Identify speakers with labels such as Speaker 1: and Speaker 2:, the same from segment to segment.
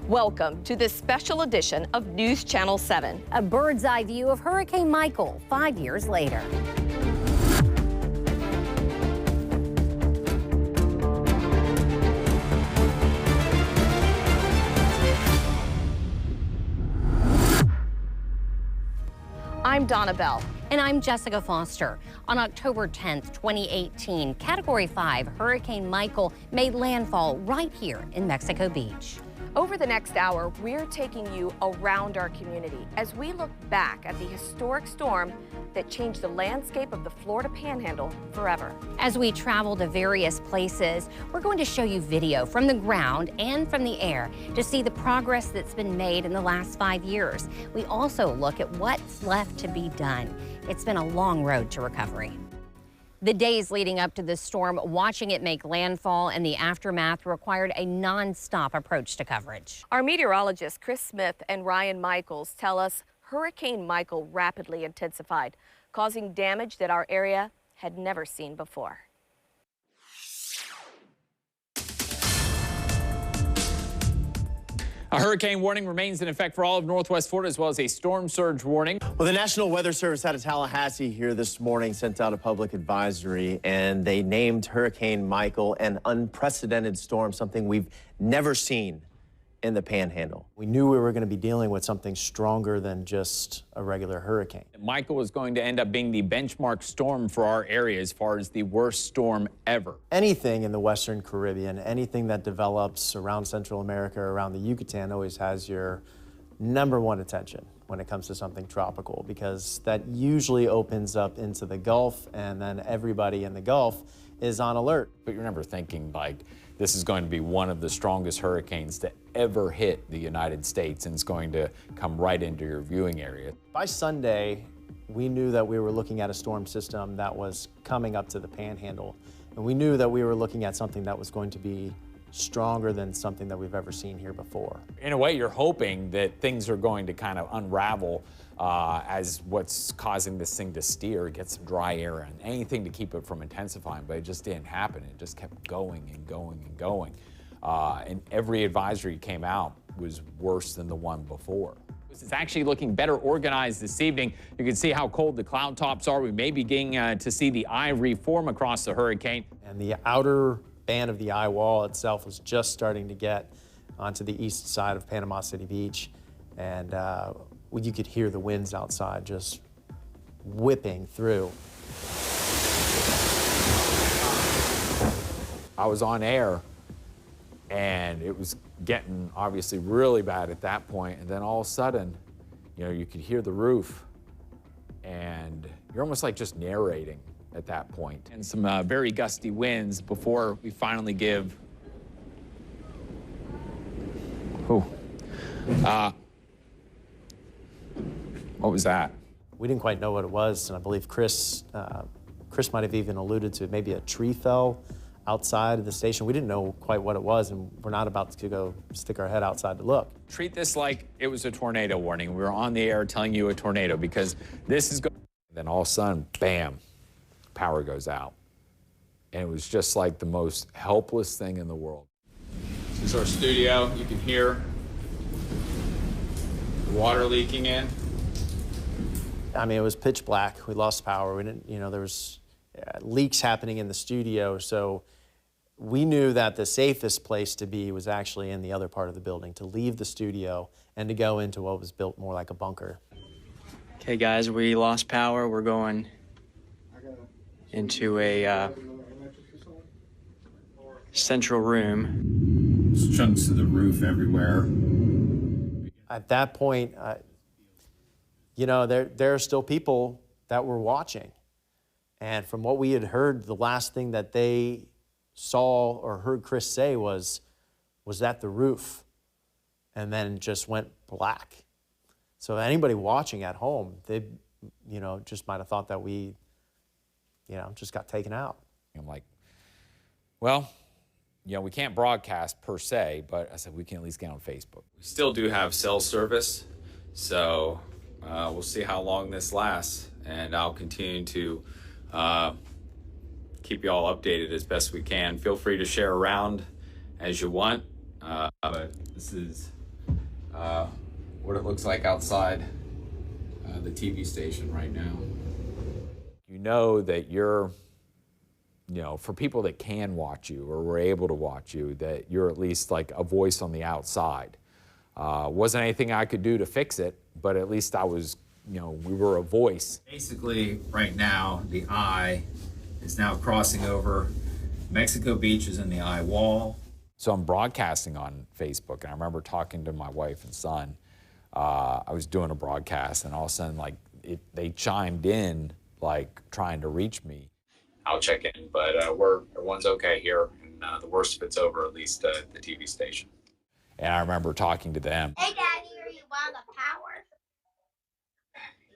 Speaker 1: Welcome to this special edition of News Channel 7.
Speaker 2: A bird's eye view of Hurricane Michael 5 years later.
Speaker 1: I'm Donna Bell.
Speaker 2: And I'm Jessica Foster. On October 10th, 2018, Category 5 Hurricane Michael made landfall right here in Mexico Beach.
Speaker 1: Over the next hour, we're taking you around our community as we look back at the historic storm that changed the landscape of the Florida Panhandle forever.
Speaker 2: As we travel to various places, we're going to show you video from the ground and from the air to see the progress that's been made in the last 5 years. We also look at what's left to be done. It's been a long road to recovery. The days leading up to the storm, watching it make landfall and the aftermath required a non-stop approach to coverage.
Speaker 1: Our meteorologists Chris Smith and Ryan Michaels tell us Hurricane Michael rapidly intensified, causing damage that our area had never seen before.
Speaker 3: A hurricane warning remains in effect for all of Northwest Florida, as well as a storm surge warning.
Speaker 4: Well, the National Weather Service out of Tallahassee here this morning sent out a public advisory, and they named Hurricane Michael an unprecedented storm, something we've never seen in the Panhandle. We knew we were going to be dealing with something stronger than just a regular hurricane.
Speaker 3: Michael was going to end up being the benchmark storm for our area as far as the worst storm ever.
Speaker 4: Anything in the Western Caribbean, anything that develops around Central America, around the Yucatan, always has your #1 attention when it comes to something tropical, because that usually opens up into the Gulf, and then everybody in the Gulf is on alert.
Speaker 3: But you remember thinking, like, this is going to be one of the strongest hurricanes to ever hit the United States, and it's going to come right into your viewing area.
Speaker 4: By Sunday, we knew that we were looking at a storm system that was coming up to the Panhandle, and we knew that we were looking at something that was going to be stronger than something that we've ever seen here before.
Speaker 3: In a way, you're hoping that things are going to kind of unravel as what's causing this thing to steer, get some dry air and anything to keep it from intensifying, but it just didn't happen. It just kept going and going and going. And every advisory came out was worse than the one before. It's actually looking better organized this evening. You can see how cold the cloud tops are. We may be beginning to see the eye reform across the hurricane.
Speaker 4: And the outer band of the eye wall itself was just starting to get onto the east side of Panama City Beach, and you could hear the winds outside just whipping through.
Speaker 3: I was on air, and it was getting obviously really bad at that point, and then all of a sudden, you know, you could hear the roof, and you're almost like just narrating at that point. And some very gusty winds before we finally give. What was that?
Speaker 4: We didn't quite know what it was, and I believe Chris might have even alluded to maybe a tree fell outside of the station. We didn't know quite what it was, and we're not about to go stick our head outside to look.
Speaker 3: Treat this like it was a tornado warning. We were on the air telling you a tornado, because this is going. Then all of a sudden, bam, power goes out. And it was just like the most helpless thing in the world. This is our studio. You can hear the water leaking in.
Speaker 4: I mean, it was pitch black. We lost power. We didn't, you know, there was leaks happening in the studio, so we knew that the safest place to be was actually in the other part of the building, to leave the studio and to go into what was built more like a bunker.
Speaker 5: Okay, guys, we lost power. We're going into a central room.
Speaker 3: There's chunks of the roof everywhere.
Speaker 4: At that point, you know, there are still people that were watching. And from what we had heard, the last thing that they saw or heard Chris say was that the roof, and then just went black. So anybody watching at home, they, you know, just might have thought that we, you know, just got taken out.
Speaker 3: I'm like, well, you know, we can't broadcast per se, but I said we can at least get on Facebook. We still do have cell service, so we'll see how long this lasts, and I'll continue to keep you all updated as best we can. Feel free to share around as you want, but this is what it looks like outside the TV station right now. You know that you're, for people that can watch you or were able to watch you, that you're at least like a voice on the outside. Wasn't anything I could do to fix it, but at least I was, we were a voice. Basically, right now, the eye is now crossing over. Mexico Beach is in the eye wall. So I'm broadcasting on Facebook, and I remember talking to my wife and son. I was doing a broadcast, and all of a sudden, they chimed in, trying to reach me. I'll check in, but everyone's okay here, and the worst of it's over, at least at the TV station. And I remember talking to them.
Speaker 6: Hey, Daddy, are you on the power?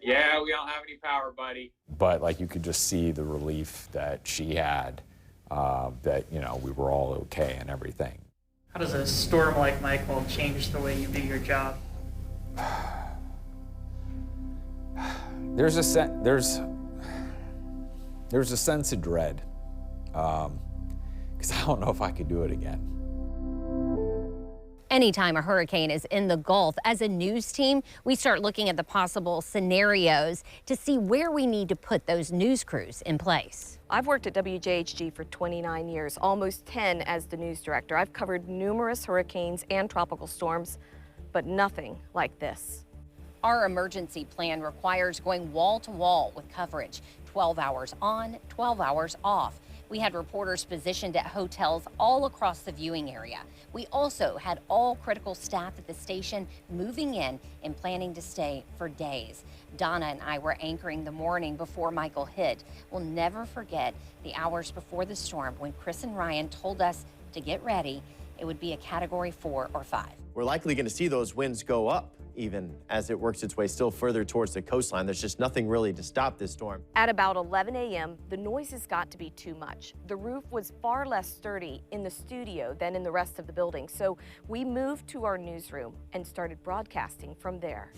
Speaker 3: Yeah, we don't have any power, buddy. But you could just see the relief that she had, that we were all okay and everything.
Speaker 7: How does a storm like Michael change the way you do your job?
Speaker 3: There's a sense of dread, because I don't know if I could do it again.
Speaker 2: Anytime a hurricane is in the Gulf, as a news team, we start looking at the possible scenarios to see where we need to put those news crews in place.
Speaker 1: I've worked at WJHG for 29 years, almost 10 as the news director. I've covered numerous hurricanes and tropical storms, but nothing like this.
Speaker 2: Our emergency plan requires going wall to wall with coverage, 12 hours on, 12 hours off. We had reporters positioned at hotels all across the viewing area. We also had all critical staff at the station moving in and planning to stay for days. Donna and I were anchoring the morning before Michael hit. We'll never forget the hours before the storm when Chris and Ryan told us to get ready. It would be a Category 4 or 5.
Speaker 4: We're likely going to see those winds go up even as it works its way still further towards the coastline. There's just nothing really to stop this storm.
Speaker 1: At about 11 a.m., the noises got to be too much. The roof was far less sturdy in the studio than in the rest of the building, so we moved to our newsroom and started broadcasting from there.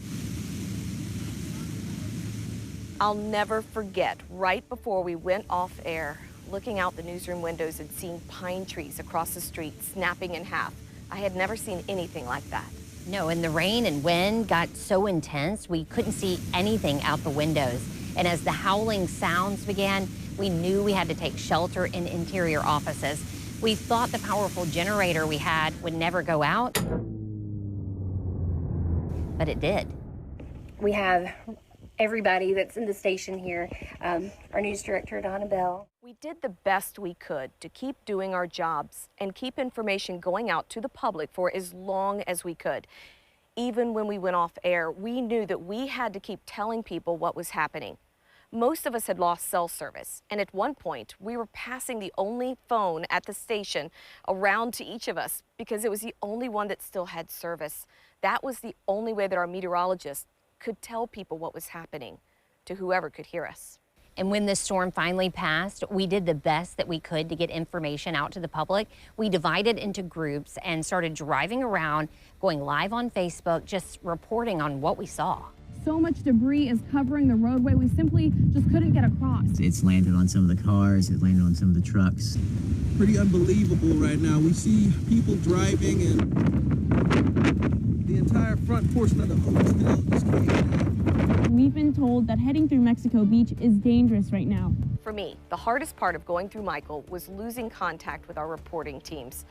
Speaker 1: I'll never forget, right before we went off air, looking out the newsroom windows and seeing pine trees across the street snapping in half. I had never seen anything like that.
Speaker 2: No, and the rain and wind got so intense, we couldn't see anything out the windows. And as the howling sounds began, we knew we had to take shelter in interior offices. We thought the powerful generator we had would never go out, but it did.
Speaker 8: We have everybody that's in the station here, our news director, Donna Bell.
Speaker 1: We did the best we could to keep doing our jobs and keep information going out to the public for as long as we could. Even when we went off air, we knew that we had to keep telling people what was happening. Most of us had lost cell service, and at one point, we were passing the only phone at the station around to each of us because it was the only one that still had service. That was the only way that our meteorologists could tell people what was happening to whoever could hear us.
Speaker 2: And when the storm finally passed, we did the best that we could to get information out to the public. We divided into groups and started driving around, going live on Facebook, just reporting on what we saw.
Speaker 9: So much debris is covering the roadway, we simply just couldn't get across.
Speaker 10: It's landed on some of the cars, it landed on some of the trucks.
Speaker 11: Pretty unbelievable right now. We see people driving and the entire front portion of the hotel just came down.
Speaker 9: We've been told that heading through Mexico Beach is dangerous right now.
Speaker 1: For me, the hardest part of going through Michael was losing contact with our reporting teams.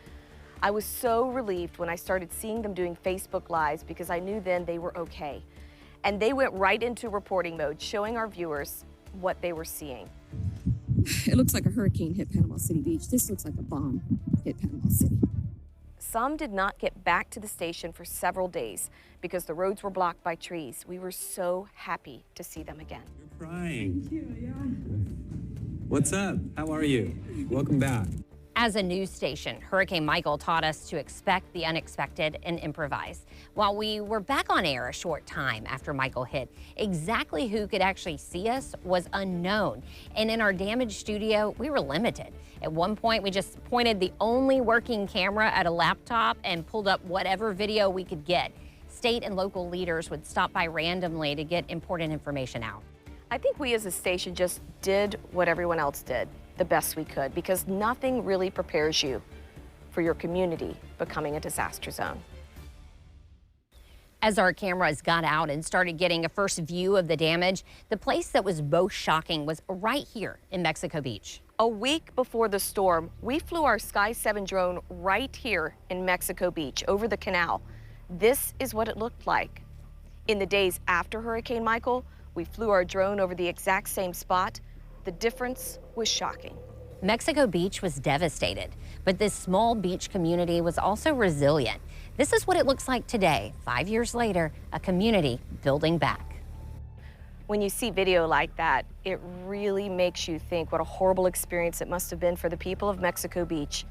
Speaker 1: I was so relieved when I started seeing them doing Facebook Lives because I knew then they were okay. And they went right into reporting mode, showing our viewers what they were seeing.
Speaker 12: It looks like a hurricane hit Panama City Beach. This looks like a bomb hit Panama City.
Speaker 1: Some did not get back to the station for several days because the roads were blocked by trees. We were so happy to see them again.
Speaker 13: You're crying. Thank you, yeah. What's up? How are you? Welcome back.
Speaker 2: As a news station, Hurricane Michael taught us to expect the unexpected and improvise. While we were back on air a short time after Michael hit, exactly who could actually see us was unknown. And in our damaged studio, we were limited. At one point, we just pointed the only working camera at a laptop and pulled up whatever video we could get. State and local leaders would stop by randomly to get important information out.
Speaker 1: I think we as a station just did what everyone else did, the best we could, because nothing really prepares you for your community becoming a disaster zone.
Speaker 2: As our cameras got out and started getting a first view of the damage, the place that was most shocking was right here in Mexico Beach.
Speaker 1: A week before the storm, we flew our Sky 7 drone right here in Mexico Beach over the canal. This is what it looked like. In the days after Hurricane Michael, we flew our drone over the exact same spot. The difference was shocking.
Speaker 2: Mexico Beach was devastated, but this small beach community was also resilient. This is what it looks like today, 5 years later, a community building back.
Speaker 1: When you see video like that, it really makes you think what a horrible experience it must have been for the people of Mexico Beach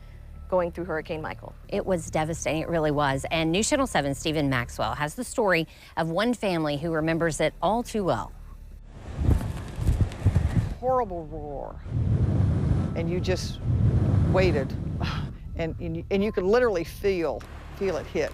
Speaker 1: going through Hurricane Michael.
Speaker 2: It was devastating, it really was. And News Channel 7's Stephen Maxwell has the story of one family who remembers it all too well.
Speaker 14: Horrible roar. And you just waited, and you could literally feel it hit.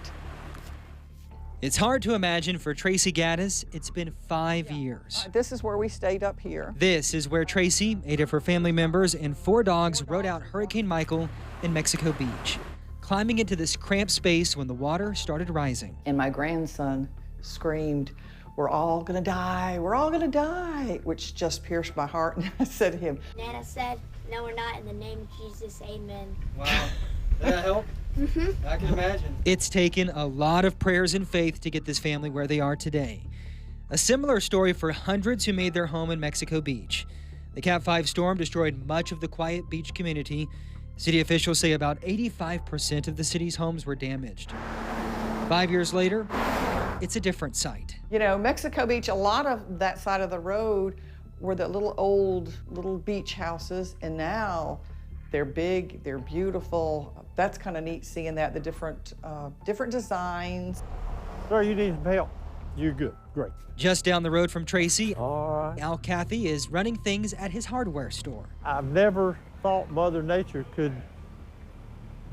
Speaker 15: It's hard to imagine for Tracy Gaddis, it's been 5 years.
Speaker 14: This is where we stayed up here.
Speaker 15: This is where Tracy, 8 of her family members, and 4 dogs rode out Hurricane Michael in Mexico Beach, climbing into this cramped space when the water started rising.
Speaker 14: And my grandson screamed, "We're all gonna die, we're all gonna die," which just pierced my heart. And I said to him,
Speaker 6: Nana said, "No, we're not. In the name of Jesus, amen."
Speaker 15: Wow. Did that help?
Speaker 6: Mm-hmm.
Speaker 15: I can imagine. It's taken a lot of prayers and faith to get this family where they are today. A similar story for hundreds who made their home in Mexico Beach. The Cat 5 storm destroyed much of the quiet beach community. City officials say about 85% of the city's homes were damaged. 5 years later, it's a different sight.
Speaker 14: You know, Mexico Beach, a lot of that side of the road were the little beach houses, and now they're big, they're beautiful. That's kind of neat seeing that, the different designs.
Speaker 16: Sir, you need some help. You're good, great.
Speaker 15: Just down the road from Tracy,
Speaker 16: all right.
Speaker 15: Al Cathy is running things at his hardware store.
Speaker 16: I've never thought Mother Nature could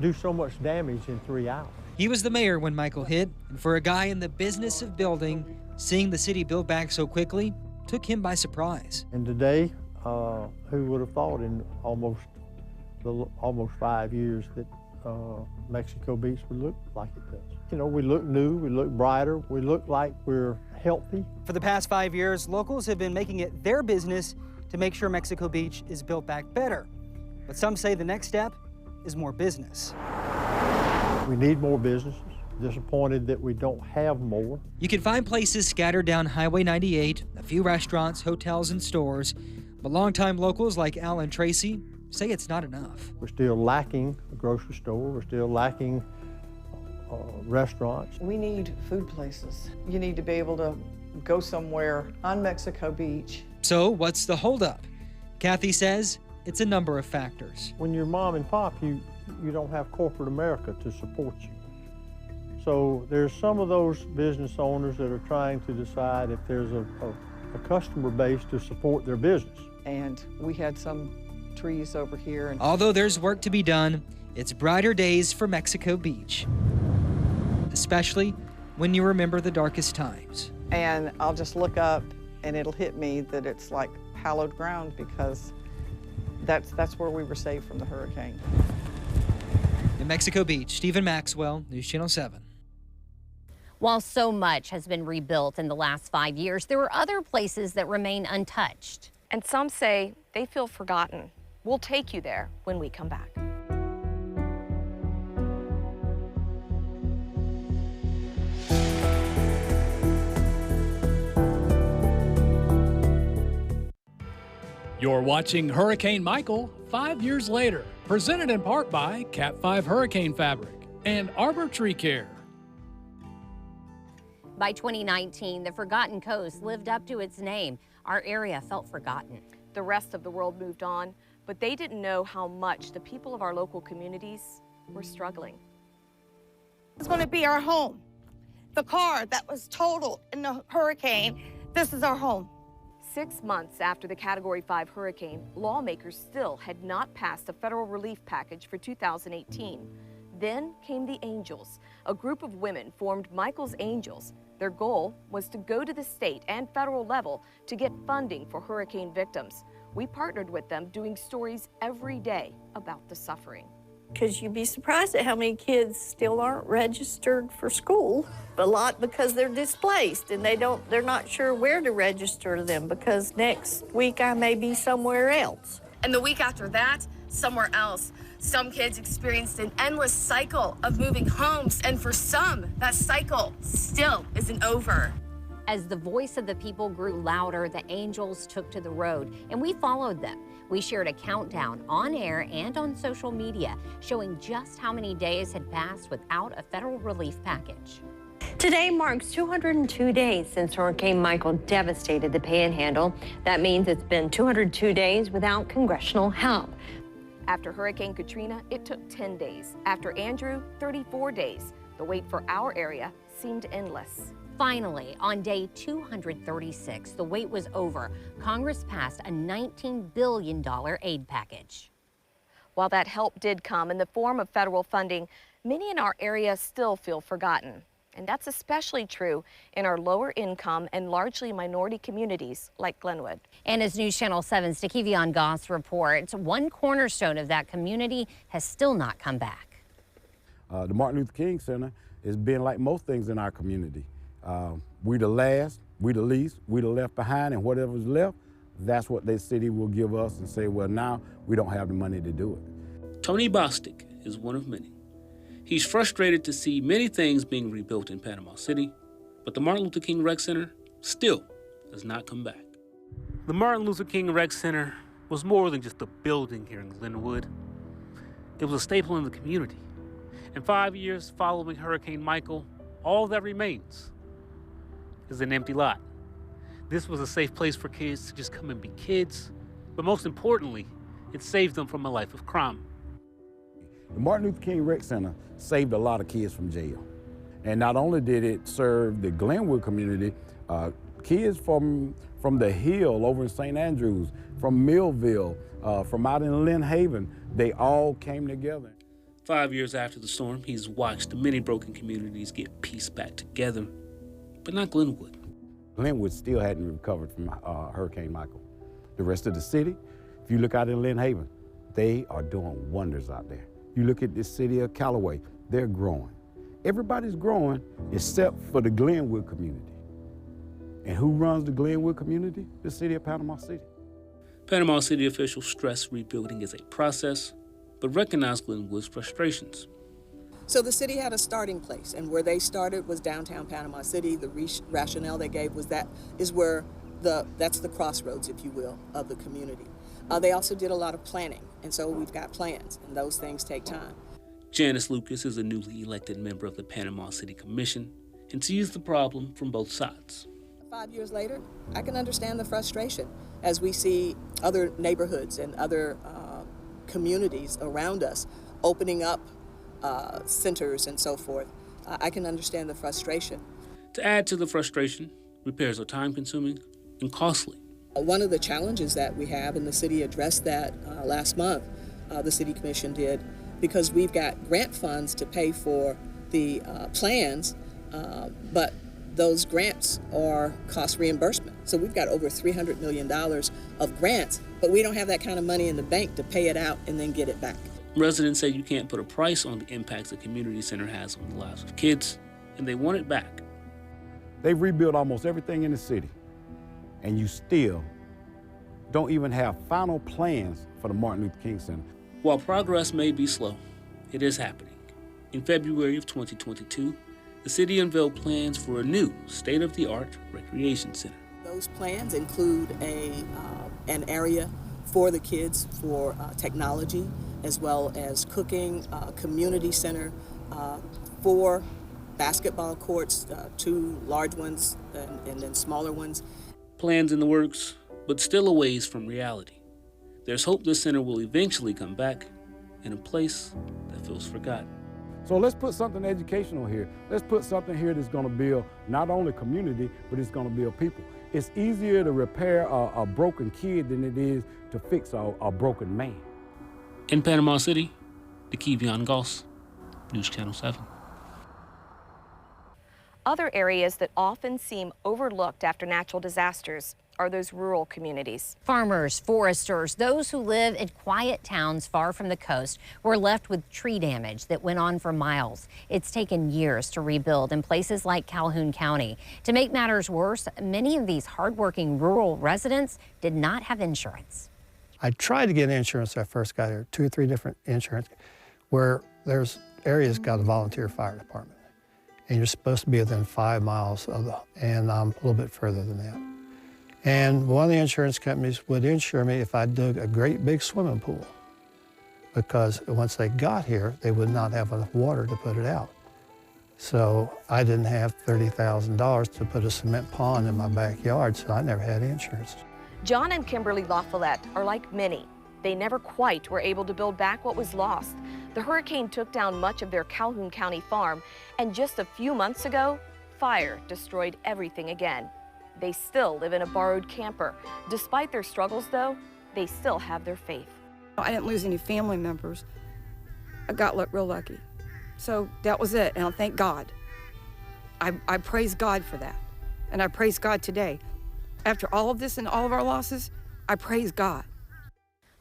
Speaker 16: do so much damage in 3 hours.
Speaker 15: He was the mayor when Michael hit, and for a guy in the business of building, seeing the city build back so quickly took him by surprise.
Speaker 16: And today, who would have thought in almost 5 years that Mexico Beach would look like it does. You know, we look new, we look brighter, we look like we're healthy.
Speaker 15: For the past 5 years, locals have been making it their business to make sure Mexico Beach is built back better. But some say the next step is more business.
Speaker 16: We need more businesses. Disappointed that we don't have more.
Speaker 15: You can find places scattered down Highway 98, a few restaurants, hotels, and stores. But longtime locals like Al and Tracy say it's not enough.
Speaker 16: We're still lacking a grocery store. We're still lacking restaurants.
Speaker 14: We need food places. You need to be able to go somewhere on Mexico Beach.
Speaker 15: So what's the holdup? Cathy says it's a number of factors.
Speaker 16: When you're mom and pop, you don't have corporate America to support you. So there's some of those business owners that are trying to decide if there's a customer base to support their business.
Speaker 14: And we had some trees over here. And
Speaker 15: although there's work to be done, it's brighter days for Mexico Beach, especially when you remember the darkest times.
Speaker 14: And I'll just look up and it'll hit me that it's like hallowed ground, because that's where we were saved from the hurricane.
Speaker 15: In Mexico Beach, Stephen Maxwell, News Channel 7.
Speaker 2: While so much has been rebuilt in the last 5 years, there are other places that remain untouched.
Speaker 1: And some say they feel forgotten. We'll take you there when we come back.
Speaker 17: You're watching Hurricane Michael 5 years later, presented in part by Cat 5 Hurricane Fabric and Arbor Tree Care.
Speaker 2: By 2019, the Forgotten Coast lived up to its name. Our area felt forgotten.
Speaker 1: The rest of the world moved on, but they didn't know how much the people of our local communities were struggling.
Speaker 6: It's going to be our home. The car that was totaled in the hurricane, this is our home.
Speaker 1: 6 months after the Category 5 hurricane, lawmakers still had not passed a federal relief package for 2018. Then came the Angels. A group of women formed Michael's Angels. Their goal was to go to the state and federal level to get funding for hurricane victims. We partnered with them, doing stories every day about the suffering.
Speaker 18: because you'd be surprised at how many kids still aren't registered for school. A lot because they're displaced and they're not sure where to register them because next week I may be somewhere else.
Speaker 1: And the week after that, somewhere else. Some kids experienced an endless cycle of moving homes, and for some, that cycle still isn't over.
Speaker 2: As the voice of the people grew louder, the angels took to the road, and we followed them. We shared a countdown on air and on social media, showing just how many days had passed without a federal relief package.
Speaker 19: Today marks 202 days since Hurricane Michael devastated the Panhandle. That means it's been 202 days without congressional help.
Speaker 1: After Hurricane Katrina, it took 10 days. After Andrew, 34 days. The wait for our area seemed endless.
Speaker 2: Finally, on day 236, the wait was over. Congress passed a $19 billion aid package.
Speaker 1: While that help did come in the form of federal funding, many in our area still feel forgotten. And that's especially true in our lower income and largely minority communities like Glenwood.
Speaker 2: And as News Channel 7's Takivion Goss reports, one cornerstone of that community has still not come back.
Speaker 20: The Martin Luther King Center has been like most things in our community. We the last, we the least, we the left behind, and whatever's left, that's what the city will give us and say, well, now we don't have the money to do it.
Speaker 21: Tony Bostic is one of many. He's frustrated to see many things being rebuilt in Panama City, but the Martin Luther King Rec Center still does not come back.
Speaker 22: The Martin Luther King Rec Center was more than just a building here in Glenwood. It was a staple in the community. And 5 years following Hurricane Michael, all that remains is an empty lot. This was a safe place for kids to just come and be kids, but most importantly, it saved them from a life of crime.
Speaker 20: The Martin Luther King Rec Center saved a lot of kids from jail. And not only did it serve the Glenwood community, kids from the Hill over in St. Andrews, from Millville, from out in Lynn Haven, they all came together.
Speaker 21: 5 years after the storm, he's watched many broken communities get pieced back together, but not Glenwood.
Speaker 20: Glenwood still hadn't recovered from Hurricane Michael. The rest of the city, if you look out in Lynn Haven, they are doing wonders out there. You look at the city of Callaway, they're growing. Everybody's growing except for the Glenwood community. And who runs the Glenwood community? The city of Panama City.
Speaker 21: Panama City officials stress rebuilding is a process, but recognize Glenwood's frustrations.
Speaker 23: So the city had a starting place, and where they started was downtown Panama City. The rationale they gave was that's the crossroads, if you will, of the community. They also did a lot of planning, and so we've got plans, and those things take time.
Speaker 21: Janice Lucas is a newly elected member of the Panama City Commission and sees the problem from both sides.
Speaker 23: 5 years later, I can understand the frustration as we see other neighborhoods and other communities around us opening up centers and so forth. I can understand the frustration.
Speaker 21: To add to the frustration, repairs are time-consuming and costly.
Speaker 23: One of the challenges that we have, and the city addressed that last month, the City Commission did, because we've got grant funds to pay for the plans, but those grants are cost reimbursement. So we've got over $300 million of grants, but we don't have that kind of money in the bank to pay it out and then get it back.
Speaker 21: Residents say you can't put a price on the impacts the community center has on the lives of kids, and they want it back.
Speaker 20: They've rebuilt almost everything in the city, and you still don't even have final plans for the Martin Luther King Center.
Speaker 21: While progress may be slow, it is happening. In February of 2022, the city unveiled plans for a new state-of-the-art recreation center.
Speaker 23: Those plans include an area for the kids for technology, as well as cooking, community center, 4 basketball courts, 2 large ones and then smaller ones.
Speaker 21: Plans in the works, but still a ways from reality. There's hope this center will eventually come back in a place that feels forgotten.
Speaker 20: So let's put something educational here. Let's put something here that's going to build not only community, but it's going to build people. It's easier to repair a broken kid than it is to fix a broken man.
Speaker 21: In Panama City, Takivion Goss, News Channel 7.
Speaker 1: Other areas that often seem overlooked after natural disasters are those rural communities.
Speaker 2: Farmers, foresters, those who live in quiet towns far from the coast were left with tree damage that went on for miles. It's taken years to rebuild in places like Calhoun County. To make matters worse, many of these hardworking rural residents did not have insurance.
Speaker 3: I tried to get insurance when I first got here, 2 or 3 different insurance, where there's areas got a volunteer fire department. And you're supposed to be within 5 miles of the, and I'm a little bit further than that. And one of the insurance companies would insure me if I dug a great big swimming pool, because once they got here, they would not have enough water to put it out. So I didn't have $30,000 to put a cement pond in my backyard, so I never had insurance.
Speaker 1: John and Kimberly LaFollette are like many. They never quite were able to build back what was lost. The hurricane took down much of their Calhoun County farm, and just a few months ago, fire destroyed everything again. They still live in a borrowed camper. Despite their struggles, though, they still have their faith.
Speaker 12: I didn't lose any family members. I got real lucky. So that was it, and I thank God. I praise God for that, and I praise God today. After all of this and all of our losses, I praise God.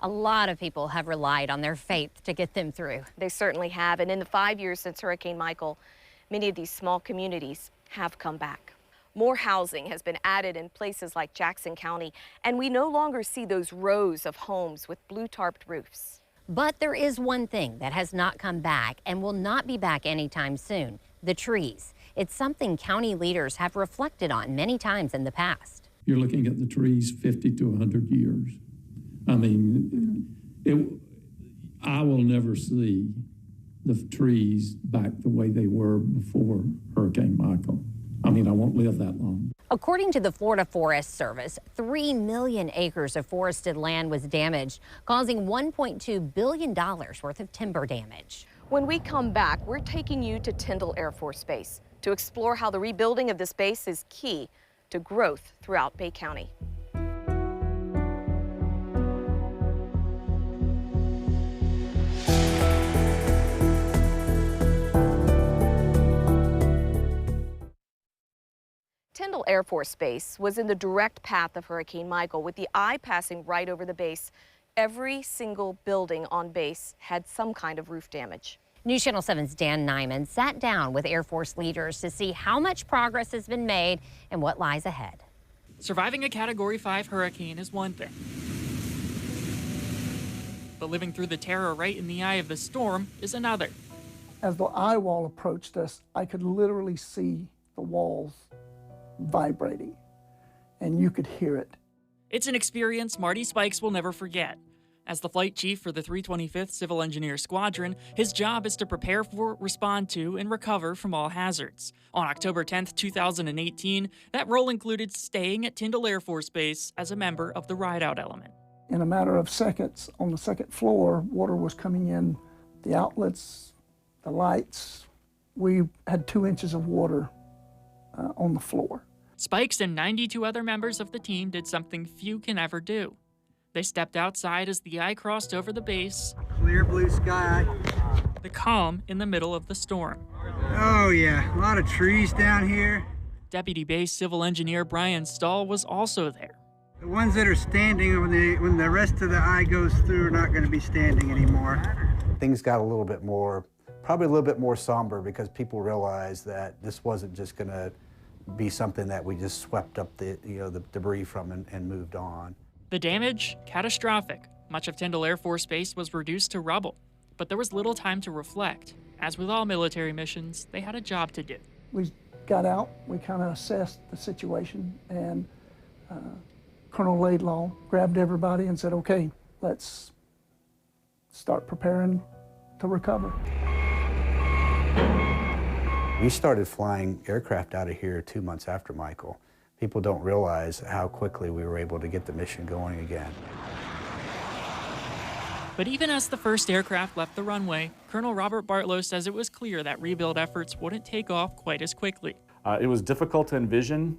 Speaker 2: A lot of people have relied on their faith to get them through.
Speaker 1: They certainly have, and in the 5 years since Hurricane Michael, many of these small communities have come back. More housing has been added in places like Jackson County, and we no longer see those rows of homes with blue tarped roofs.
Speaker 2: But there is one thing that has not come back and will not be back anytime soon: the trees. It's something county leaders have reflected on many times in the past.
Speaker 5: You're looking at the trees 50 to 100 years. I mean, I will never see the trees back the way they were before Hurricane Michael. I mean, I won't live that long.
Speaker 2: According to the Florida Forest Service, 3 million acres of forested land was damaged, causing $1.2 billion worth of timber damage.
Speaker 1: When we come back, we're taking you to Tindle Air Force Base to explore how the rebuilding of this base is key to growth throughout Bay County. Tindle Air Force Base was in the direct path of Hurricane Michael, with the eye passing right over the base. Every single building on base had some kind of roof damage.
Speaker 2: News Channel 7's Dan Nyman sat down with Air Force leaders to see how much progress has been made and what lies ahead.
Speaker 7: Surviving a Category 5 hurricane is one thing, but living through the terror right in the eye of the storm is another.
Speaker 24: As the eye wall approached us, I could literally see the walls vibrating, and you could hear it.
Speaker 7: It's an experience Marty Spikes will never forget. As the flight chief for the 325th Civil Engineer Squadron, his job is to prepare for, respond to, and recover from all hazards. On October 10th, 2018, that role included staying at Tindle Air Force Base as a member of the ride-out element.
Speaker 24: In a matter of seconds, on the second floor, water was coming in, the outlets, the lights. We had 2 inches of water on the floor.
Speaker 7: Spikes and 92 other members of the team did something few can ever do. They stepped outside as the eye crossed over the base.
Speaker 25: Clear blue sky.
Speaker 7: The calm in the middle of the storm.
Speaker 25: Oh yeah, a lot of trees down here.
Speaker 7: Deputy Base Civil Engineer Brian Stahl was also there.
Speaker 25: The ones that are standing, when the rest of the eye goes through, are not going to be standing anymore.
Speaker 26: Things got a little bit more, probably a little bit more somber, because people realized that this wasn't just going to be something that we just swept up the debris from and moved on.
Speaker 7: The damage, catastrophic. Much of Tindle Air Force Base was reduced to rubble, but there was little time to reflect. As with all military missions, they had a job to do.
Speaker 24: We got out, we kind of assessed the situation, and Colonel Laidlaw grabbed everybody and said, okay, let's start preparing to recover.
Speaker 26: We started flying aircraft out of here 2 months after Michael. People don't realize how quickly we were able to get the mission going again.
Speaker 7: But even as the first aircraft left the runway, Colonel Robert Bartlow says it was clear that rebuild efforts wouldn't take off quite as quickly.
Speaker 27: It was difficult to envision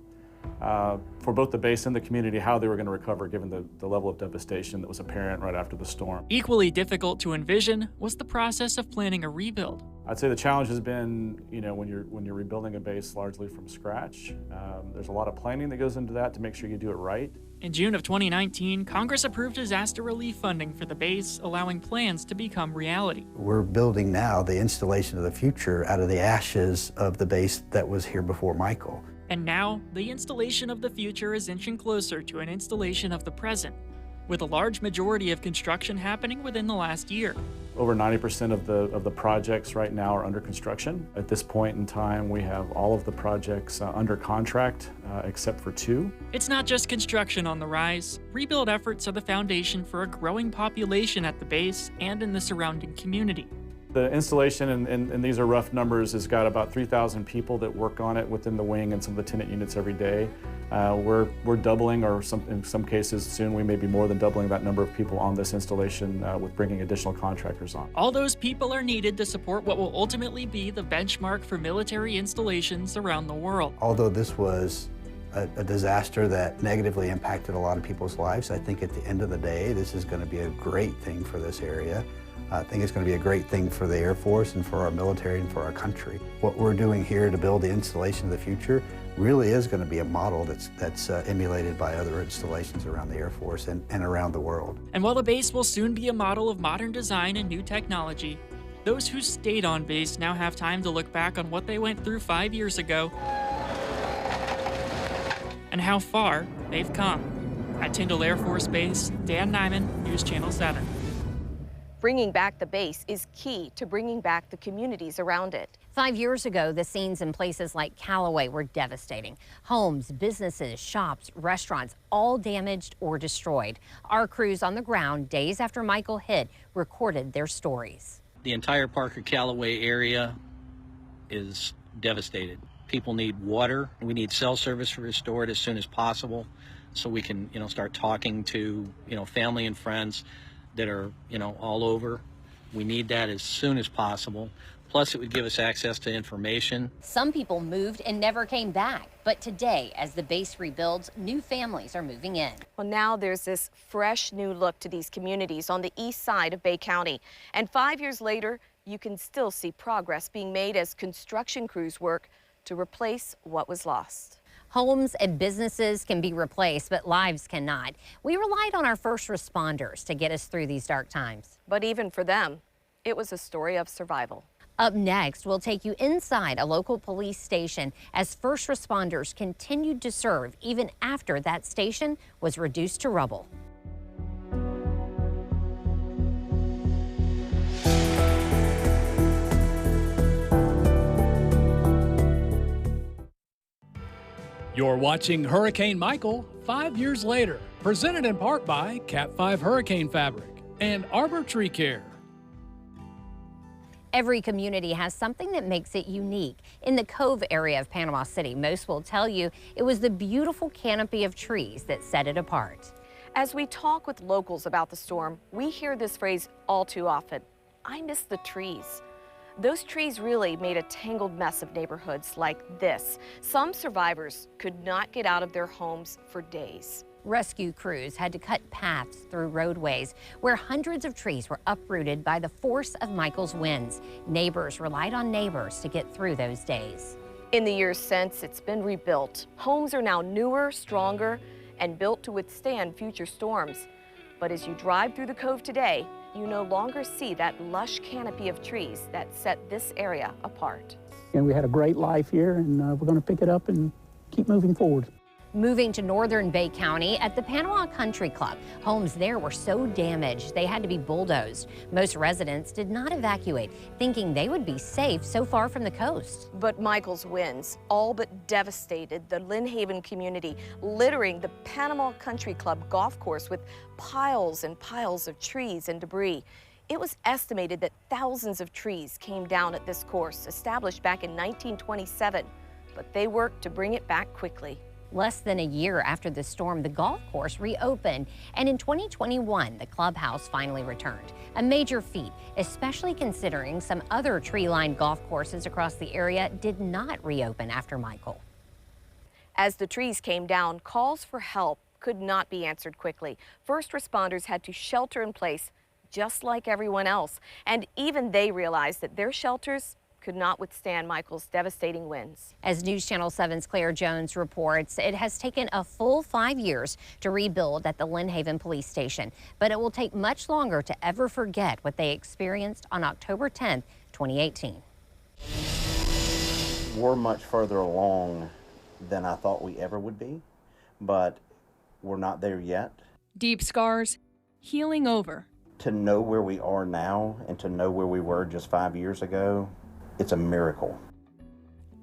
Speaker 4: for both the base and the community how they were going to recover given the level of devastation that was apparent right after the storm.
Speaker 7: Equally difficult to envision was the process of planning a rebuild.
Speaker 4: I'd say the challenge has been, when you're rebuilding a base largely from scratch, there's a lot of planning that goes into that to make sure you do it right.
Speaker 7: In June of 2019, Congress approved disaster relief funding for the base, allowing plans to become reality.
Speaker 26: We're building now the installation of the future out of the ashes of the base that was here before Michael.
Speaker 7: And now, the installation of the future is inching closer to an installation of the present, with a large majority of construction happening within the last year.
Speaker 4: Over 90% of the projects right now are under construction. At this point in time, we have all of the projects under contract, except for 2.
Speaker 7: It's not just construction on the rise. Rebuild efforts are the foundation for a growing population at the base and in the surrounding community.
Speaker 4: The installation, and these are rough numbers, has got about 3,000 people that work on it within the wing and some of the tenant units every day. We're doubling, or in some cases soon we may be more than doubling that number of people on this installation with bringing additional contractors on.
Speaker 7: All those people are needed to support what will ultimately be the benchmark for military installations around the world.
Speaker 26: Although this was a disaster that negatively impacted a lot of people's lives, I think at the end of the day, this is going to be a great thing for this area. I think it's going to be a great thing for the Air Force and for our military and for our country. What we're doing here to build the installation of the future really is going to be a model that's emulated by other installations around the Air Force and around the world.
Speaker 7: And while the base will soon be a model of modern design and new technology, those who stayed on base now have time to look back on what they went through 5 years ago and how far they've come. At Tindle Air Force Base, Dan Nyman, News Channel 7.
Speaker 1: Bringing back the base is key to bringing back the communities around it.
Speaker 2: 5 years ago, the scenes in places like Callaway were devastating. Homes, businesses, shops, restaurants, all damaged or destroyed. Our crews on the ground, days after Michael hit, recorded their stories.
Speaker 8: The entire Parker Callaway area is devastated. People need water. We need cell service restored as soon as possible so we can, start talking to, family and friends that are, all over. We need that as soon as possible. Plus, it would give us access to information.
Speaker 2: Some people moved and never came back. But today, as the base rebuilds, new families are moving in.
Speaker 1: Well, now there's this fresh new look to these communities on the east side of Bay County. And 5 years later, you can still see progress being made as construction crews work to replace what was lost.
Speaker 2: Homes and businesses can be replaced, but lives cannot. We relied on our first responders to get us through these dark times.
Speaker 1: But even for them, it was a story of survival.
Speaker 2: Up next, we'll take you inside a local police station as first responders continued to serve even after that station was reduced to rubble.
Speaker 17: You're watching Hurricane Michael 5 years later, presented in part by Cat 5 Hurricane Fabric and Arbor Tree Care.
Speaker 2: Every community has something that makes it unique. In the Cove area of Panama City, most will tell you it was the beautiful canopy of trees that set it apart.
Speaker 1: As we talk with locals about the storm, we hear this phrase all too often: I miss the trees. Those trees really made a tangled mess of neighborhoods like this. Some survivors could not get out of their homes for days.
Speaker 2: Rescue crews had to cut paths through roadways where hundreds of trees were uprooted by the force of Michael's winds. Neighbors relied on neighbors to get through those days.
Speaker 1: In the years since, it's been rebuilt. Homes are now newer, stronger, and built to withstand future storms. But as you drive through the Cove today, you no longer see that lush canopy of trees that set this area apart.
Speaker 24: And we had a great life here, and we're going to pick it up and keep moving forward.
Speaker 2: Moving to northern Bay County at the Panama Country Club, homes there were so damaged they had to be bulldozed. Most residents did not evacuate, thinking they would be safe so far from the coast.
Speaker 1: But Michael's winds all but devastated the Lynn Haven community, littering the Panama Country Club golf course with piles and piles of trees and debris. It was estimated that thousands of trees came down at this course, established back in 1927, but they worked to bring it back quickly.
Speaker 2: Less than a year after the storm, the golf course reopened, and in 2021, the clubhouse finally returned. A major feat, especially considering some other tree-lined golf courses across the area did not reopen after Michael.
Speaker 1: As the trees came down, calls for help could not be answered quickly. First responders had to shelter in place just like everyone else. And even they realized that their shelters could not withstand Michael's devastating winds.
Speaker 2: As News Channel 7's Claire Jones reports, it has taken a full 5 years to rebuild at the Lynn Haven police station, but it will take much longer to ever forget what they experienced on October 10th, 2018.
Speaker 9: We're much further along than I thought we ever would be, but we're not there yet.
Speaker 10: Deep scars, healing over.
Speaker 9: To know where we are now and to know where we were just 5 years ago, it's a miracle.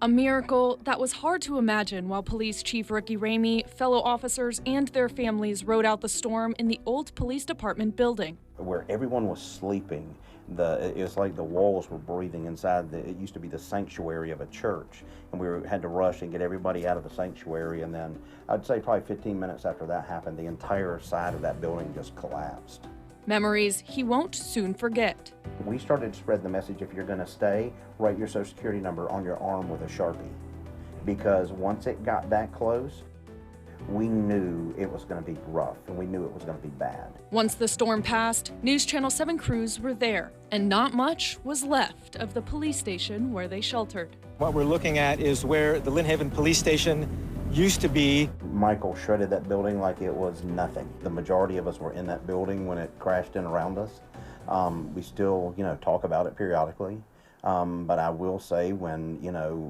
Speaker 10: A miracle that was hard to imagine while Police Chief Ricky Ramey, fellow officers, and their families rode out the storm in the old police department building.
Speaker 9: Where everyone was sleeping, it was like the walls were breathing inside. It used to be the sanctuary of a church, and we had to rush and get everybody out of the sanctuary, and then I'd say probably 15 minutes after that happened, the entire side of that building just collapsed.
Speaker 10: Memories he won't soon forget.
Speaker 9: We started to spread the message, if you're going to stay, write your Social Security number on your arm with a Sharpie. Because once it got that close, we knew it was going to be rough, and we knew it was going to be bad.
Speaker 10: Once the storm passed, News Channel 7 crews were there, and not much was left of the police station where they sheltered.
Speaker 11: What we're looking at is where the Lynn Haven police station used to be.
Speaker 9: Michael shredded that building like it was nothing. The majority of us were in that building when it crashed in around us. We still, talk about it periodically. But I will say when,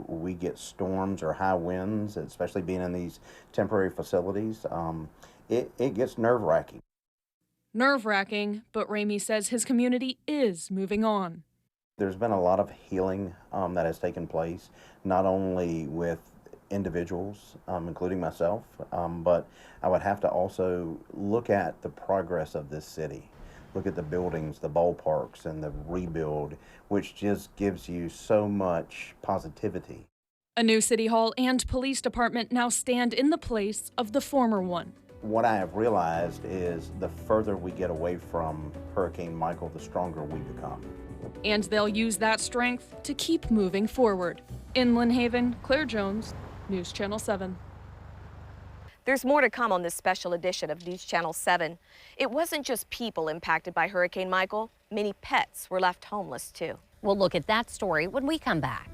Speaker 9: we get storms or high winds, especially being in these temporary facilities, it gets nerve-wracking.
Speaker 10: Nerve-wracking, but Ramey says his community is moving on.
Speaker 9: There's been a lot of healing that has taken place, not only with individuals, including myself, but I would have to also look at the progress of this city. Look at the buildings, the ballparks, and the rebuild, which just gives you so much positivity.
Speaker 10: A new city hall and police department now stand in the place of the former one.
Speaker 9: What I have realized is the further we get away from Hurricane Michael, the stronger we become.
Speaker 10: And they'll use that strength to keep moving forward. In Lynn Haven, Claire Jones, News Channel 7.
Speaker 1: There's more to come on this special edition of News Channel 7. It wasn't just people impacted by Hurricane Michael. Many pets were left homeless, too.
Speaker 2: We'll look at that story when we come back.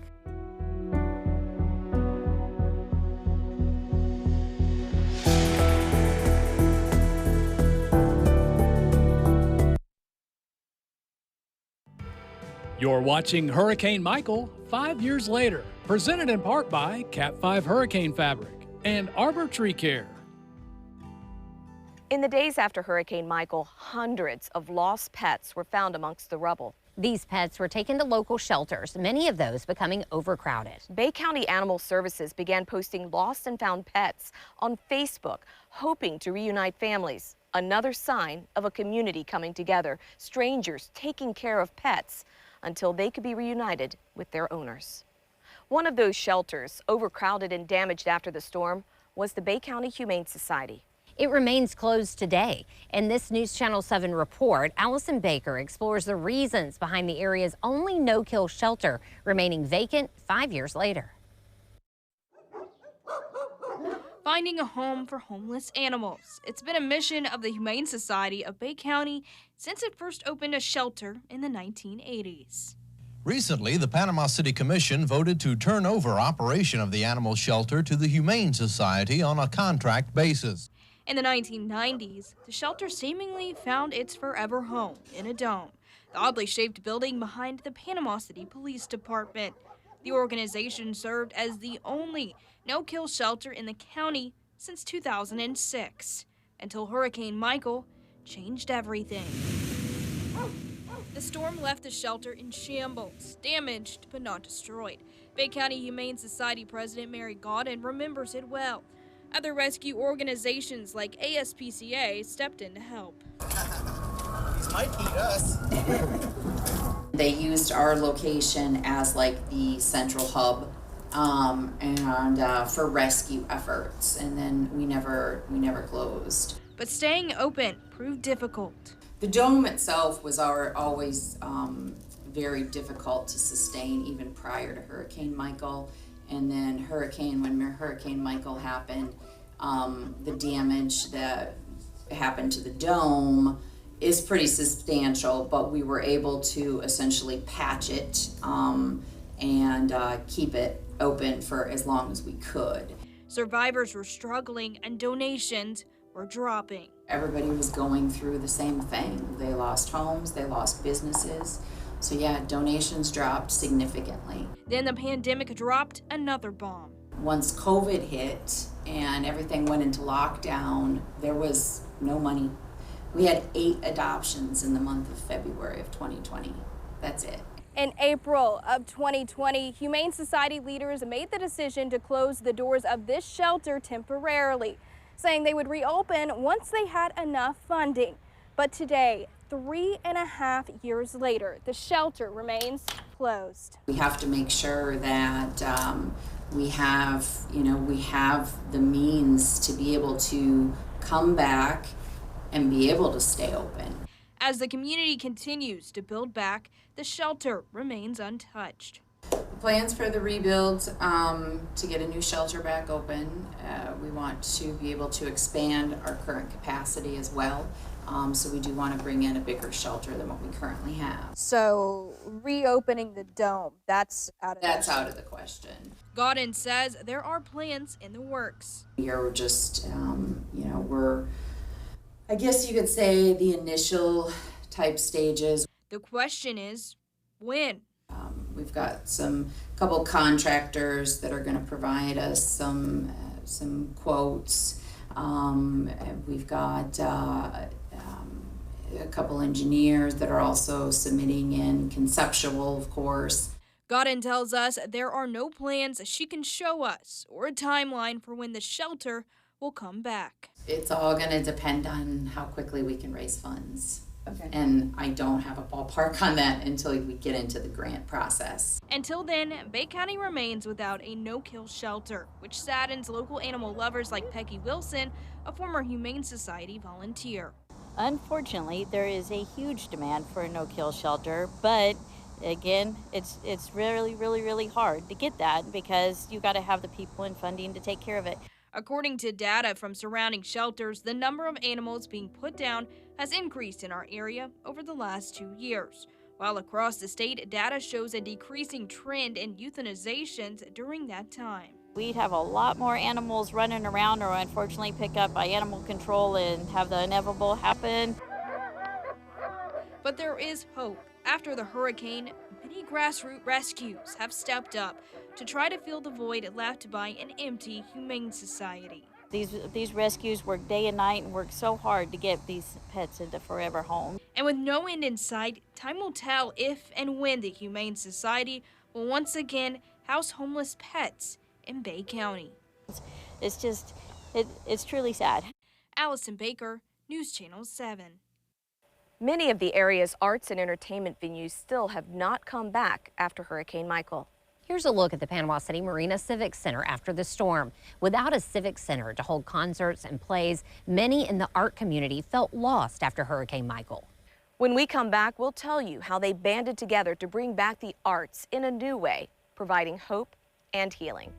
Speaker 17: You're watching Hurricane Michael 5 years later, presented in part by Cat 5 Hurricane Fabric and Arbor Tree Care.
Speaker 1: In the days after Hurricane Michael, hundreds of lost pets were found amongst the rubble.
Speaker 2: These pets were taken to local shelters, many of those becoming overcrowded.
Speaker 1: Bay County Animal Services began posting lost and found pets on Facebook, hoping to reunite families. Another sign of a community coming together, strangers taking care of pets until they could be reunited with their owners. One of those shelters, overcrowded and damaged after the storm, was the Bay County Humane Society.
Speaker 2: It remains closed today. In this News Channel 7 report, Allison Baker explores the reasons behind the area's only no-kill shelter remaining vacant 5 years later.
Speaker 13: Finding a home for homeless animals. It's been a mission of the Humane Society of Bay County since it first opened a shelter in the 1980s.
Speaker 14: Recently, the Panama City Commission voted to turn over operation of the animal shelter to the Humane Society on a contract basis.
Speaker 13: In the 1990s, the shelter seemingly found its forever home in a dome, the oddly shaped building behind the Panama City Police Department. The organization served as the only no-kill shelter in the county since 2006, until Hurricane Michael changed everything. The storm left the shelter in shambles, damaged but not destroyed. Bay County Humane Society President Mary Godden remembers it well. Other rescue organizations like ASPCA stepped in to help.
Speaker 16: These might eat us.
Speaker 27: They used our location as like the central hub and for rescue efforts, and then we never closed.
Speaker 13: But staying open proved difficult.
Speaker 27: The dome itself was always very difficult to sustain even prior to Hurricane Michael, And then when Hurricane Michael happened, the damage that happened to the dome is pretty substantial, but we were able to essentially patch it and keep it open for as long as we could.
Speaker 13: Survivors were struggling and donations were dropping.
Speaker 27: Everybody was going through the same thing. They lost homes, they lost businesses. So yeah, donations dropped significantly.
Speaker 13: Then the pandemic dropped another bomb.
Speaker 27: Once COVID hit and everything went into lockdown, there was no money. We had 8 adoptions in the month of February of 2020. That's it.
Speaker 6: In April of 2020, Humane Society leaders made the decision to close the doors of this shelter temporarily, saying they would reopen once they had enough funding. But today, 3.5 years later, the shelter remains closed.
Speaker 27: We have to make sure that we have the means to be able to come back and be able to stay open.
Speaker 13: As the community continues to build back, the shelter remains untouched.
Speaker 27: The plans for the rebuild to get a new shelter back open, we want to be able to expand our current capacity as well. So we do want to bring in a bigger shelter than what we currently have.
Speaker 6: So reopening the dome, that's out of
Speaker 27: the question.
Speaker 13: Godin says there are plans in the works.
Speaker 27: We're just, I guess you could say the initial type stages.
Speaker 13: The question is, when?
Speaker 27: We've got couple contractors that are going to provide us some quotes. We've got a couple engineers that are also submitting in conceptual, of course.
Speaker 13: Godin tells us there are no plans she can show us or a timeline for when the shelter will come back.
Speaker 27: It's all going to depend on how quickly we can raise funds. Okay. And I don't have a ballpark on that until we get into the grant process.
Speaker 13: Until then, Bay County remains without a no-kill shelter, which saddens local animal lovers like Peggy Wilson, a former Humane Society volunteer.
Speaker 15: Unfortunately, there is a huge demand for a no-kill shelter, but again, it's really, really, really hard to get that because you got to have the people and funding to take care of it.
Speaker 13: According to data from surrounding shelters, the number of animals being put down has increased in our area over the last 2 years. While across the state, data shows a decreasing trend in euthanizations during that time.
Speaker 15: We'd have a lot more animals running around or unfortunately pick up by animal control and have the inevitable happen.
Speaker 13: But there is hope. After the hurricane, many grassroots rescues have stepped up to try to fill the void left by an empty Humane Society.
Speaker 15: These rescues work day and night and work so hard to get these pets into forever homes.
Speaker 13: And with no end in sight, time will tell if and when the Humane Society will once again house homeless pets in Bay County.
Speaker 15: It's truly sad.
Speaker 13: Allison Baker, News Channel 7.
Speaker 1: Many of the area's arts and entertainment venues still have not come back after Hurricane Michael.
Speaker 2: Here's a look at the Panama City Marina Civic Center after the storm. Without a civic center to hold concerts and plays, many in the art community felt lost after Hurricane Michael.
Speaker 1: When we come back, we'll tell you how they banded together to bring back the arts in a new way, providing hope and healing.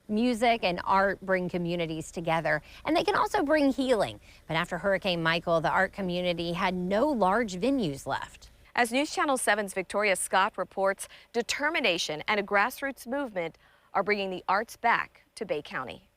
Speaker 2: Music and art bring communities together, and they can also bring healing. But after Hurricane Michael, the art community had no large venues left.
Speaker 1: As News Channel 7's Victoria Scott reports, determination and a grassroots movement are bringing the arts back to Bay County.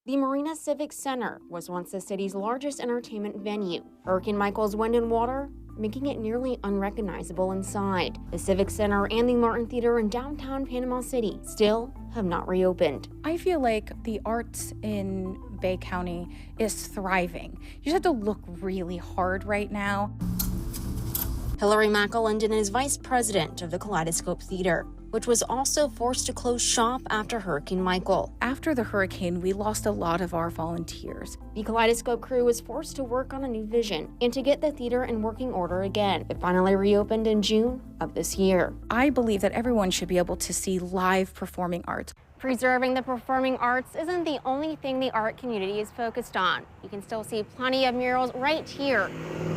Speaker 18: The Marina Civic Center was once the city's largest entertainment venue. Hurricane Michael's wind and water making it nearly unrecognizable inside. The Civic Center and the Martin Theater in downtown Panama City still have not reopened.
Speaker 19: I feel like the arts in Bay County is thriving. You just have to look really hard right now.
Speaker 18: Hillary McElendon is vice president of the Kaleidoscope Theater, which was also forced to close shop after Hurricane Michael.
Speaker 19: After the hurricane, we lost a lot of our volunteers.
Speaker 18: The Kaleidoscope crew was forced to work on a new vision and to get the theater in working order again. It finally reopened in June of this year.
Speaker 19: I believe that everyone should be able to see live performing arts.
Speaker 18: Preserving the performing arts isn't the only thing the art community is focused on. You can still see plenty of murals right here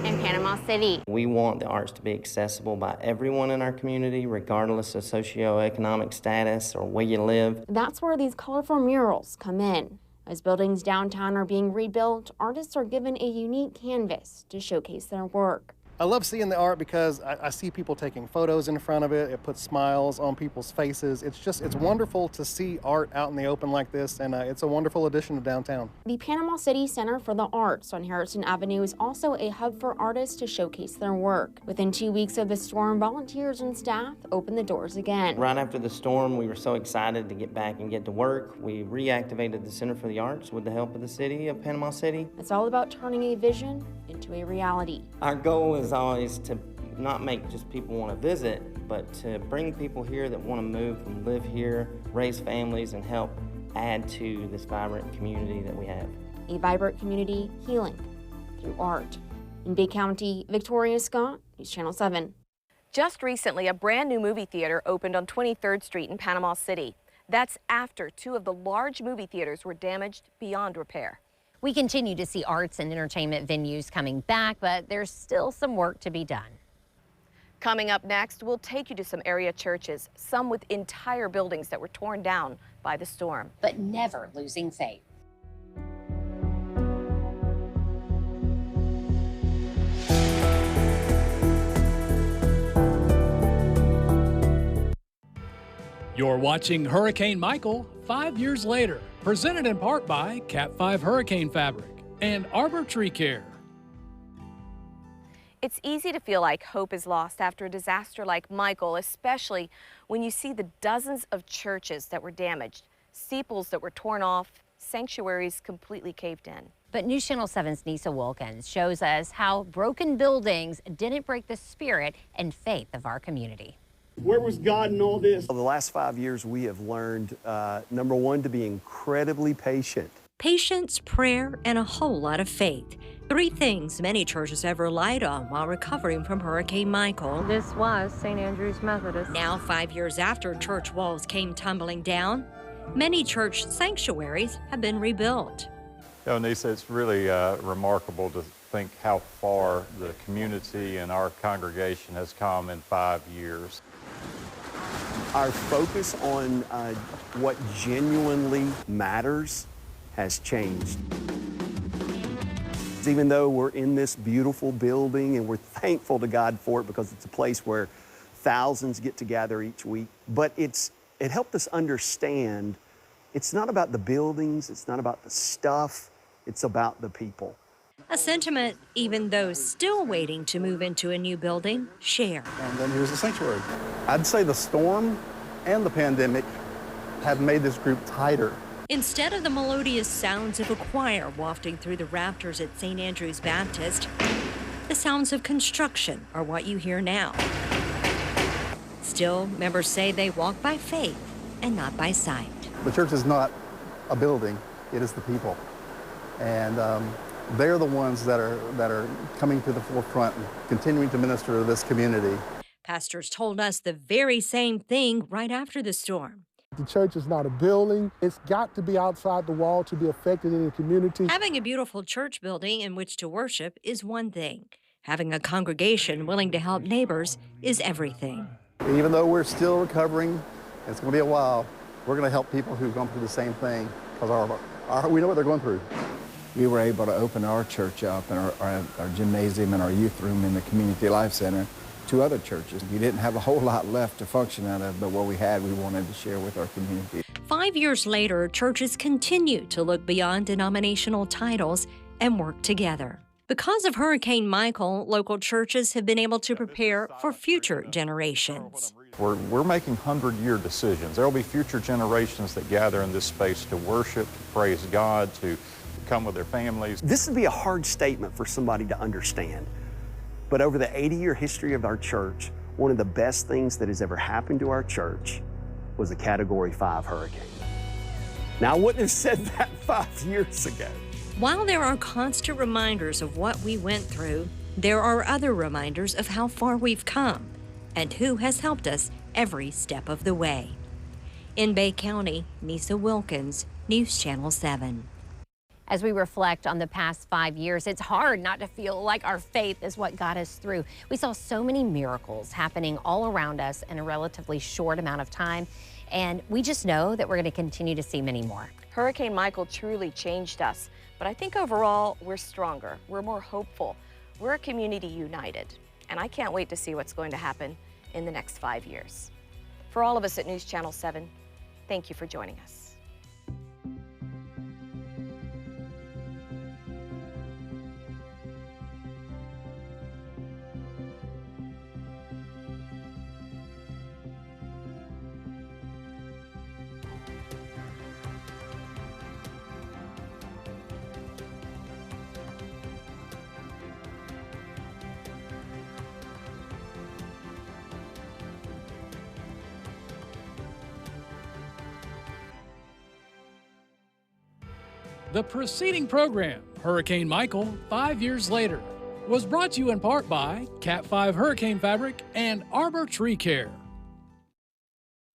Speaker 18: in Panama City.
Speaker 3: We want the arts to be accessible by everyone in our community, regardless of socioeconomic status or where you live.
Speaker 18: That's where these colorful murals come in. As buildings downtown are being rebuilt, artists are given a unique canvas to showcase their work.
Speaker 5: I love seeing the art because I see people taking photos in front of it. It puts smiles on people's faces. It's wonderful to see art out in the open like this, and it's a wonderful addition to downtown.
Speaker 18: The Panama City Center for the Arts on Harrison Avenue is also a hub for artists to showcase their work. Within 2 weeks of the storm, volunteers and staff opened the doors again.
Speaker 3: Right after the storm, we were so excited to get back and get to work. We reactivated the Center for the Arts with the help of the city of Panama City.
Speaker 18: It's all about turning a vision into a reality.
Speaker 3: Our goal is always to not make just people want to visit, but to bring people here that want to move and live here, raise families, and help add to this vibrant community that we have.
Speaker 18: A vibrant community healing through art. In Bay County, Victoria Scott, News Channel 7.
Speaker 1: Just recently, a brand new movie theater opened on 23rd Street in Panama City. That's after 2 of the large movie theaters were damaged beyond repair.
Speaker 2: We continue to see arts and entertainment venues coming back, but there's still some work to be done.
Speaker 1: Coming up next, we'll take you to some area churches, some with entire buildings that were torn down by the storm.
Speaker 2: But never losing faith.
Speaker 17: You're watching Hurricane Michael 5 years later, presented in part by Cat 5 Hurricane Fabric and Arbor Tree Care.
Speaker 1: It's easy to feel like hope is lost after a disaster like Michael, especially when you see the dozens of churches that were damaged, steeples that were torn off, sanctuaries completely caved in.
Speaker 2: But News Channel 7's Nisa Wilkins shows us how broken buildings didn't break the spirit and faith of our community.
Speaker 12: Where was God in all this?
Speaker 20: Over the last 5 years, we have learned, number one, to be incredibly patient.
Speaker 21: Patience, prayer, and a whole lot of faith. 3 things many churches have relied on while recovering from Hurricane Michael.
Speaker 22: This was St. Andrew's Methodist.
Speaker 21: Now, 5 years after church walls came tumbling down, many church sanctuaries have been rebuilt.
Speaker 23: Nisa, it's really remarkable to think how far the community and our congregation has come in 5 years.
Speaker 20: Our focus on what genuinely matters has changed. Even though we're in this beautiful building and we're thankful to God for it because it's a place where thousands get together each week, but it helped us understand it's not about the buildings, it's not about the stuff, it's about the people.
Speaker 21: A sentiment even those still waiting to move into a new building share.
Speaker 20: And then here's the sanctuary. I'd say the storm and the pandemic have made this group tighter.
Speaker 21: Instead of the melodious sounds of a choir wafting through the rafters at St. Andrew's Baptist, the sounds of construction are what you hear now. Still, members say they walk by faith and not by sight.
Speaker 20: The church is not a building, it is the people. And they're the ones that are coming to the forefront and continuing to minister to this community.
Speaker 21: Pastors told us the very same thing right after the storm.
Speaker 28: The church is not a building. It's got to be outside the wall to be effective in the community.
Speaker 21: Having a beautiful church building in which to worship is one thing. Having a congregation willing to help neighbors is everything.
Speaker 20: Even though we're still recovering, it's going to be a while, we're going to help people who've gone through the same thing because we know what they're going through.
Speaker 29: We were able to open our church up and our gymnasium and our youth room in the Community Life Center to other churches. We didn't have a whole lot left to function out of, but what we had, we wanted to share with our community.
Speaker 21: 5 years later, churches continue to look beyond denominational titles and work together. Because of Hurricane Michael, local churches have been able to prepare for future generations.
Speaker 23: We're making 100-year decisions. There will be future generations that gather in this space to worship, to praise God, to come with their families.
Speaker 20: This would be a hard statement for somebody to understand. But over the 80-year history of our church, one of the best things that has ever happened to our church was a Category 5 hurricane. Now, I wouldn't have said that 5 years ago.
Speaker 21: While there are constant reminders of what we went through, there are other reminders of how far we've come and who has helped us every step of the way. In Bay County, Nisa Wilkins, News Channel 7.
Speaker 2: As we reflect on the past 5 years, it's hard not to feel like our faith is what got us through. We saw so many miracles happening all around us in a relatively short amount of time, and we just know that we're going to continue to see many more.
Speaker 1: Hurricane Michael truly changed us, but I think overall we're stronger, we're more hopeful, we're a community united, and I can't wait to see what's going to happen in the next 5 years. For all of us at News Channel 7, thank you for joining us.
Speaker 17: The preceding program, Hurricane Michael, 5 years later, was brought to you in part by Cat 5 Hurricane Fabric and Arbor Tree Care.